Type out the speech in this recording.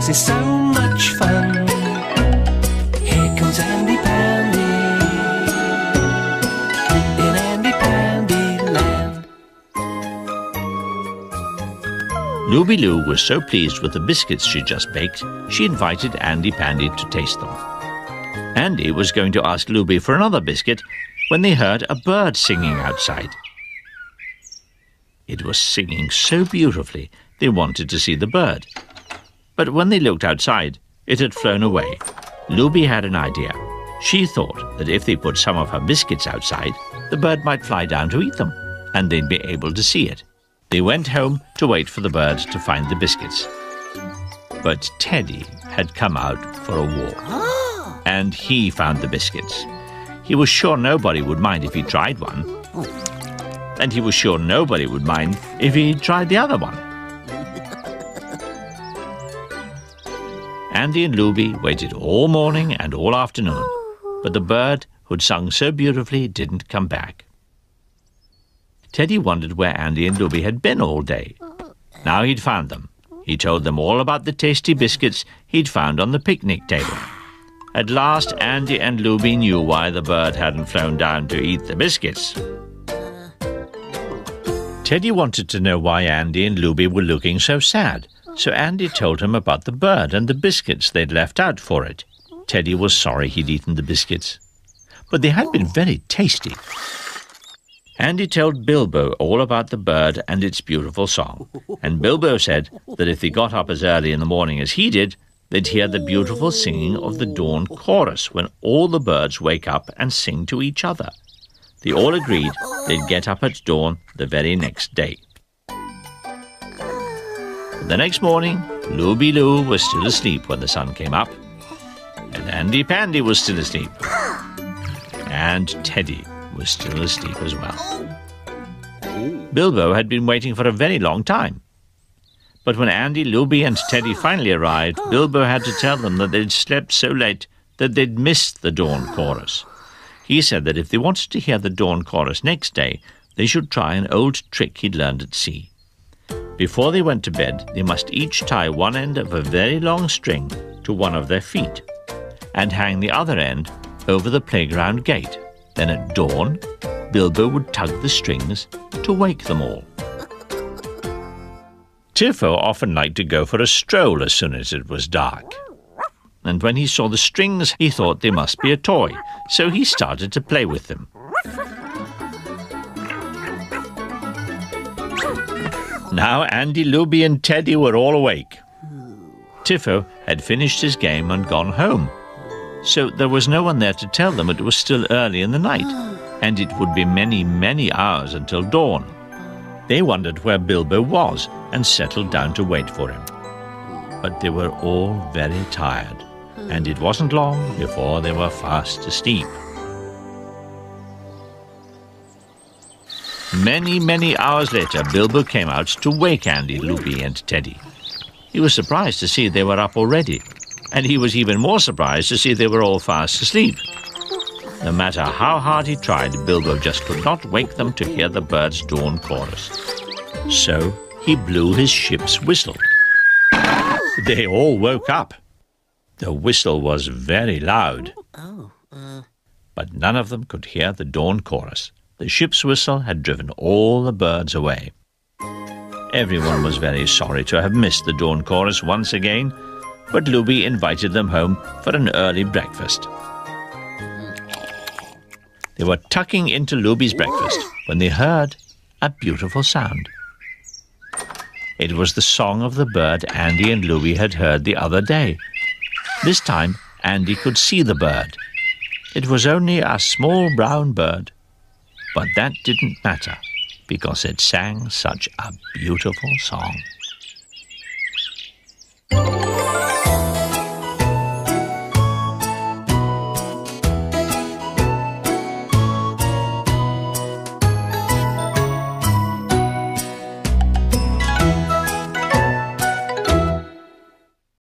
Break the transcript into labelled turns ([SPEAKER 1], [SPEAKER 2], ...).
[SPEAKER 1] sings is so much fun. Here comes Andy Pandy in Andy Pandy Land.
[SPEAKER 2] Looby Loo was so pleased with the biscuits she just baked, she invited Andy Pandy to taste them. Andy was going to ask Looby for another biscuit when they heard a bird singing outside. It was singing so beautifully they wanted to see the bird. But when they looked outside, it had flown away. Looby had an idea. She thought that if they put some of her biscuits outside, the bird might fly down to eat them, and they'd be able to see it. They went home to wait for the bird to find the biscuits. But Teddy had come out for a walk, and he found the biscuits. He was sure nobody would mind if he tried one, and he was sure nobody would mind if he tried the other one. Andy and Looby waited all morning and all afternoon, but the bird who'd sung so beautifully didn't come back. Teddy wondered where Andy and Looby had been all day. Now he'd found them. He told them all about the tasty biscuits he'd found on the picnic table. At last, Andy and Looby knew why the bird hadn't flown down to eat the biscuits. Teddy wanted to know why Andy and Looby were looking so sad, so Andy told him about the bird and the biscuits they'd left out for it. Teddy was sorry he'd eaten the biscuits, but they had been very tasty. Andy told Bilbo all about the bird and its beautiful song, and Bilbo said that if they got up as early in the morning as he did, they'd hear the beautiful singing of the dawn chorus when all the birds wake up and sing to each other. They all agreed they'd get up at dawn the very next day. The next morning, Looby Loo was still asleep when the sun came up, and Andy Pandy was still asleep, and Teddy was still asleep as well. Bilbo had been waiting for a very long time. But when Andy, Looby and Teddy finally arrived, Bilbo had to tell them that they'd slept so late that they'd missed the dawn chorus. He said that if they wanted to hear the dawn chorus next day, they should try an old trick he'd learned at sea. Before they went to bed, they must each tie one end of a very long string to one of their feet and hang the other end over the playground gate. Then at dawn, Bilbo would tug the strings to wake them all. Tiffo often liked to go for a stroll as soon as it was dark. And when he saw the strings, he thought they must be a toy, so he started to play with them. Now Andy, Looby and Teddy were all awake. Tiffo had finished his game and gone home, so there was no one there to tell them it was still early in the night, and it would be many, many hours until dawn. They wondered where Bilbo was and settled down to wait for him. But they were all very tired, and it wasn't long before they were fast asleep. Many, many hours later, Bilbo came out to wake Andy, Looby and Teddy. He was surprised to see they were up already, and he was even more surprised to see they were all fast asleep. No matter how hard he tried, Bilbo just could not wake them to hear the bird's dawn chorus. So he blew his ship's whistle. They all woke up. The whistle was very loud, but none of them could hear the dawn chorus. The ship's whistle had driven all the birds away. Everyone was very sorry to have missed the dawn chorus once again, but Looby invited them home for an early breakfast. They were tucking into Looby's breakfast when they heard a beautiful sound. It was the song of the bird Andy and Looby had heard the other day. This time, Andy could see the bird. It was only a small brown bird, but that didn't matter because it sang such a beautiful song.